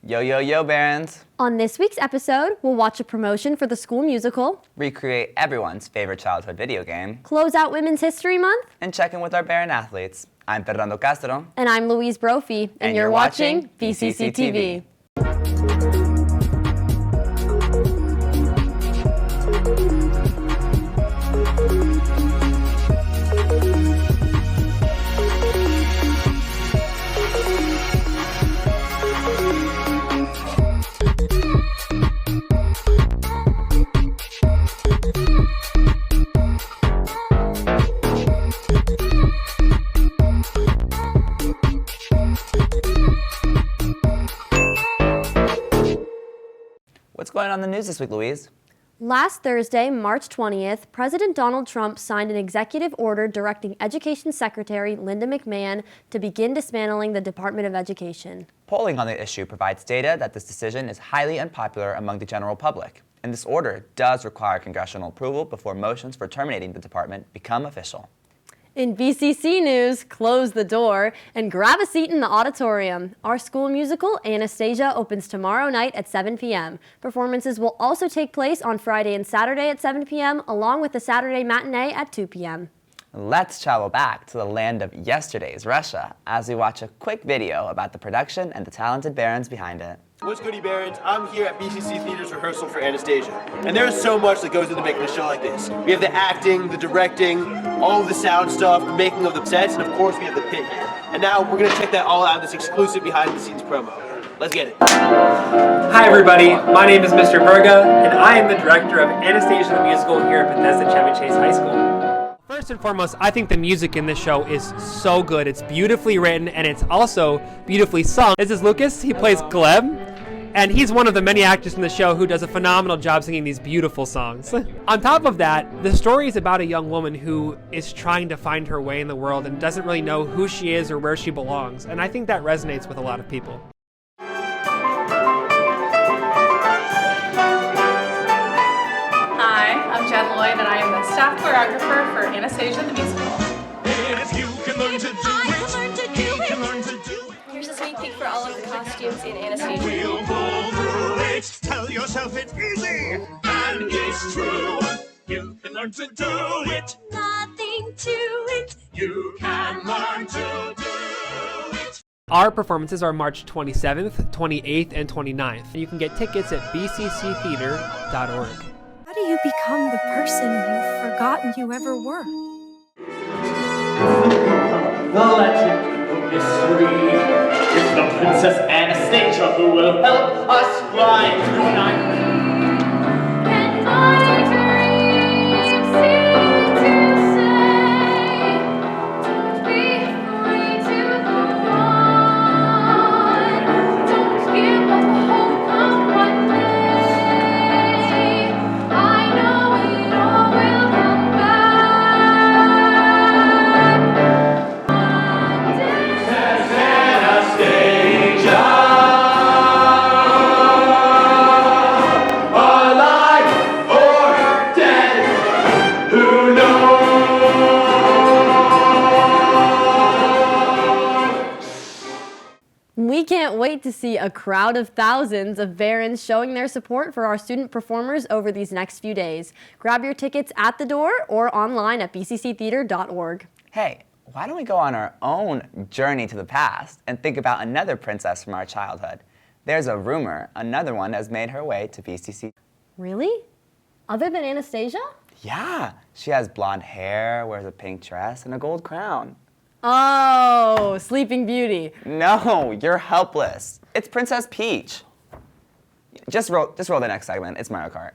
Yo, yo, yo, Barons! On this week's episode, we'll watch a promotion for the school musical, Recreate everyone's favorite childhood video game, close out Women's History Month, and check in with our Baron athletes. I'm Fernando Castro. And I'm Louise Brophy, and you're watching BCC TV. What's going on in the news this week, Louise? Last Thursday, March 20th, President Donald Trump signed an executive order directing Education Secretary Linda McMahon to begin dismantling the Department of Education. Polling on the issue provides data that this decision is highly unpopular among the general public, and this order does require congressional approval before motions for terminating the department become official. In BCC News, close the door and grab a seat in the auditorium. Our school musical, Anastasia, opens tomorrow night at 7 p.m. Performances will also take place on Friday and Saturday at 7 p.m., along with the Saturday matinee at 2 p.m. Let's travel back to the land of yesterday's Russia as we watch a quick video about the production and the talented Barons behind it. What's goody, Barons? I'm here at BCC Theater's rehearsal for Anastasia. And there's so much that goes into making a show like this. We have the acting, the directing, all of the sound stuff, the making of the sets, and of course we have the pit here. And now we're going to check that all out in this exclusive behind-the-scenes promo. Let's get it. Hi everybody, my name is Mr. Verga, and I am the director of Anastasia the Musical here at Bethesda Chevy Chase High School. First and foremost, I think the music in this show is so good. It's beautifully written, and it's also beautifully sung. This is Lucas, he plays Gleb, and he's one of the many actors in the show who does a phenomenal job singing these beautiful songs. On top of that, the story is about a young woman who is trying to find her way in the world and doesn't really know who she is or where she belongs, and I think that resonates with a lot of people. Hi, I'm Jen Lloyd, and I am the staff choreographer for Anastasia the Musical. If you can learn to do it, Here's a sneak peek for all of the costumes in Anastasia. we'll pull through it. Tell yourself it's easy, and it's true. You can learn to do it. Nothing to it. You can learn to do it. Our performances are March 27th, 28th, and 29th. You can get tickets at bcctheater.org. How do you become the person you've forgotten you ever were? The legend of mystery is the Princess Anastasia who will help us fly through night. And my dreams seem to say, don't be afraid to go on. Don't give up hope, come what may. I know it all will come back. Anastasia, alive or dead, who knows? We can't wait to see a crowd of thousands of Barons showing their support for our student performers over these next few days. Grab your tickets at the door or online at bcctheater.org. Hey, why don't we go on our own journey to the past and think about another princess from our childhood? There's a rumor another one has made her way to BCC. Really? Other than Anastasia? Yeah, she has blonde hair, wears a pink dress, and a gold crown. Oh, Sleeping Beauty. No, you're helpless. It's Princess Peach. Just roll the next segment. It's Mario Kart.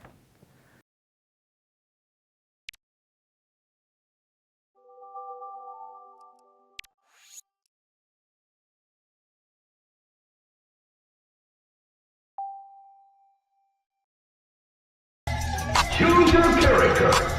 Choose your character.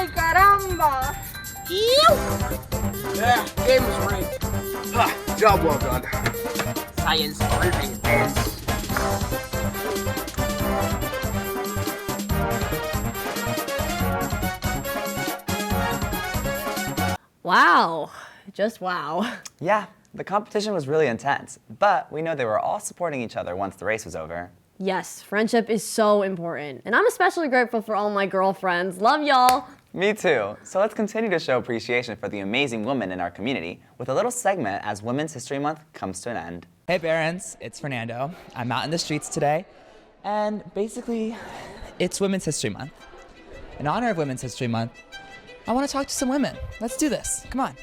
Ay, caramba! Yeah, game was rigged. Job well done. Science proving this. Wow. Just wow. Yeah, the competition was really intense, but we know they were all supporting each other once the race was over. Yes, friendship is so important. And I'm especially grateful for all my girlfriends. Love y'all. Me too. So let's continue to show appreciation for the amazing women in our community with a little segment as Women's History Month comes to an end. Hey parents, it's Fernando. I'm out in the streets today, and basically, it's Women's History Month. In honor of Women's History Month, I want to talk to some women. Let's do this. Come on.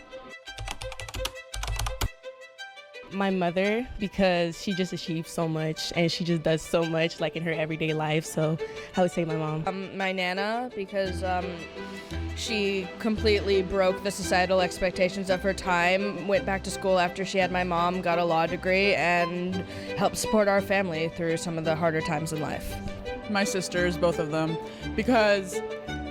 My mother, because she just achieves so much and she just does so much like in her everyday life, so I would say my mom. My Nana, because she completely broke the societal expectations of her time, went back to school after she had my mom, got a law degree, and helped support our family through some of the harder times in life. My sisters, both of them, because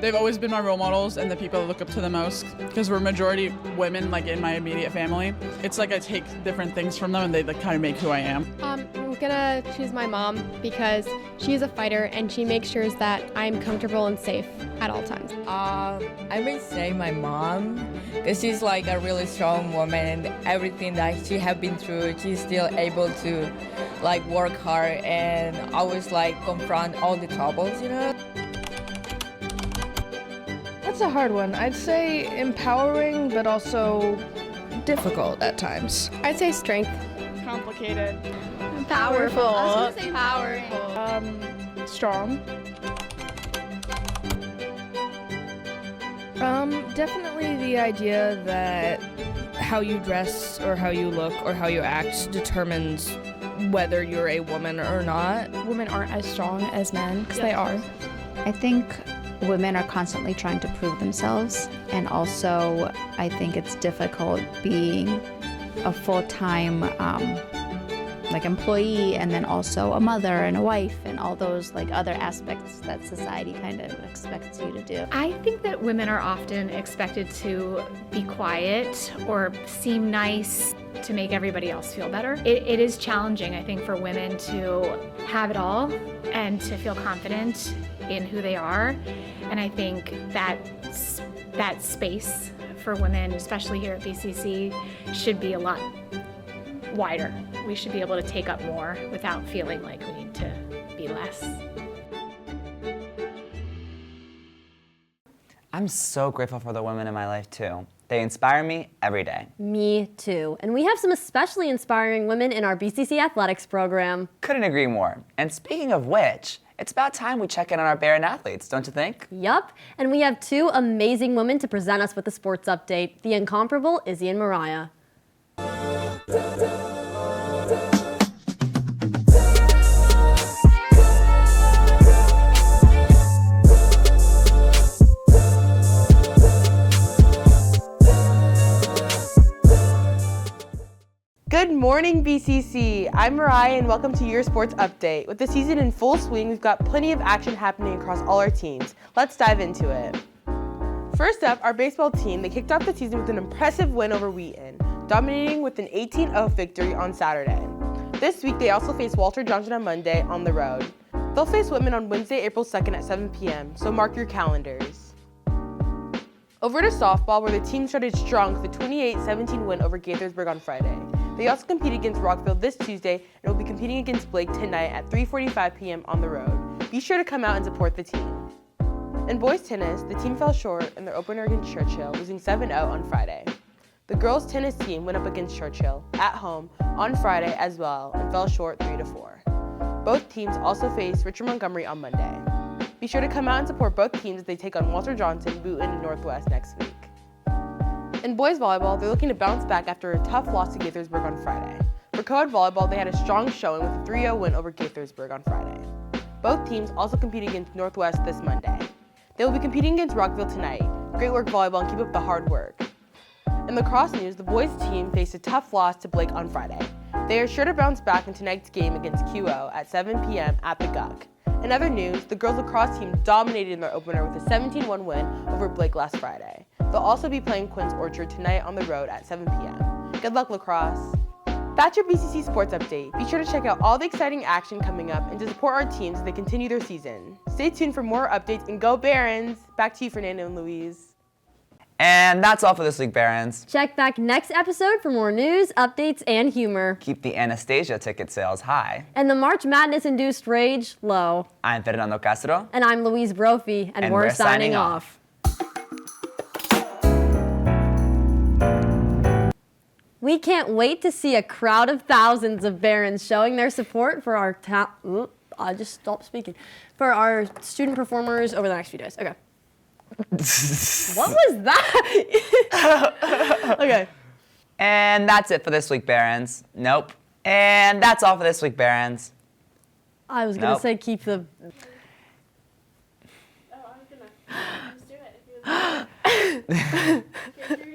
they've always been my role models and the people I look up to the most, because we're majority women, like in my immediate family. It's like I take different things from them and they like kind of make who I am. I'm gonna choose my mom because she's a fighter and she makes sure that I'm comfortable and safe at all times. I would say my mom, because she's like a really strong woman and everything that she have been through, she's still able to like work hard and always like confront all the troubles, you know? That's a hard one. I'd say empowering, but also difficult at times. I'd say strength. Complicated. Powerful. I was gonna say powerful. Strong. Definitely the idea that how you dress or how you look or how you act determines whether you're a woman or not. Women aren't as strong as men, because they are. I think women are constantly trying to prove themselves, and also I think it's difficult being a full-time like employee and then also a mother and a wife and all those like other aspects that society kind of expects you to do. I think that women are often expected to be quiet or seem nice to make everybody else feel better. It is challenging, I think, for women to have it all and to feel confident in who they are. And I think that space for women, especially here at BCC, should be a lot wider. We should be able to take up more without feeling like we need to be less. I'm so grateful for the women in my life too. They inspire me every day. Me too. And we have some especially inspiring women in our BCC athletics program. Couldn't agree more. And speaking of which, it's about time we check in on our Baron athletes, don't you think? Yup. And we have two amazing women to present us with a sports update, the incomparable Izzy and Mariah. Good morning, BCC. I'm Mariah and welcome to your sports update. With the season in full swing, we've got plenty of action happening across all our teams. Let's dive into it. First up, our baseball team. They kicked off the season with an impressive win over Wheaton, dominating with an 18-0 victory on Saturday. This week, they also face Walter Johnson on Monday on the road. They'll face Whitman on Wednesday, April 2nd at 7 p.m., so mark your calendars. Over to softball, where the team started strong with a 28-17 win over Gaithersburg on Friday. They also compete against Rockville this Tuesday and will be competing against Blake tonight at 3:45 p.m. on the road. Be sure to come out and support the team. In boys tennis, the team fell short in their opener against Churchill, losing 7-0 on Friday. The girls tennis team went up against Churchill at home on Friday as well and fell short 3-4. Both teams also face Richard Montgomery on Monday. Be sure to come out and support both teams as they take on Walter Johnson, Boonton, and Northwest next week. In boys volleyball, they're looking to bounce back after a tough loss to Gaithersburg on Friday. For co-ed volleyball, they had a strong showing with a 3-0 win over Gaithersburg on Friday. Both teams also compete against Northwest this Monday. They will be competing against Rockville tonight. Great work, volleyball, and keep up the hard work. In lacrosse news, the boys team faced a tough loss to Blake on Friday. They are sure to bounce back in tonight's game against QO at 7 p.m. at the Guck. In other news, the girls lacrosse team dominated in their opener with a 17-1 win over Blake last Friday. They'll also be playing Quince Orchard tonight on the road at 7 p.m. Good luck, lacrosse. That's your BCC Sports Update. Be sure to check out all the exciting action coming up and to support our teams as they continue their season. Stay tuned for more updates and go Barons! Back to you, Fernando and Louise. And that's all for this week, Barons. Check back next episode for more news, updates, and humor. Keep the Anastasia ticket sales high. And the March Madness-induced rage low. I'm Fernando Castro. And I'm Louise Brophy, and we're signing off. We can't wait to see a crowd of thousands of Barons showing their support for our I just stopped speaking. For our student performers over the next few days. Okay. What was that? Okay. And that's it for this week, Barons. Nope. And that's all for this week, Barons. I was going to say keep the... Oh, I was going to just do it if you would like.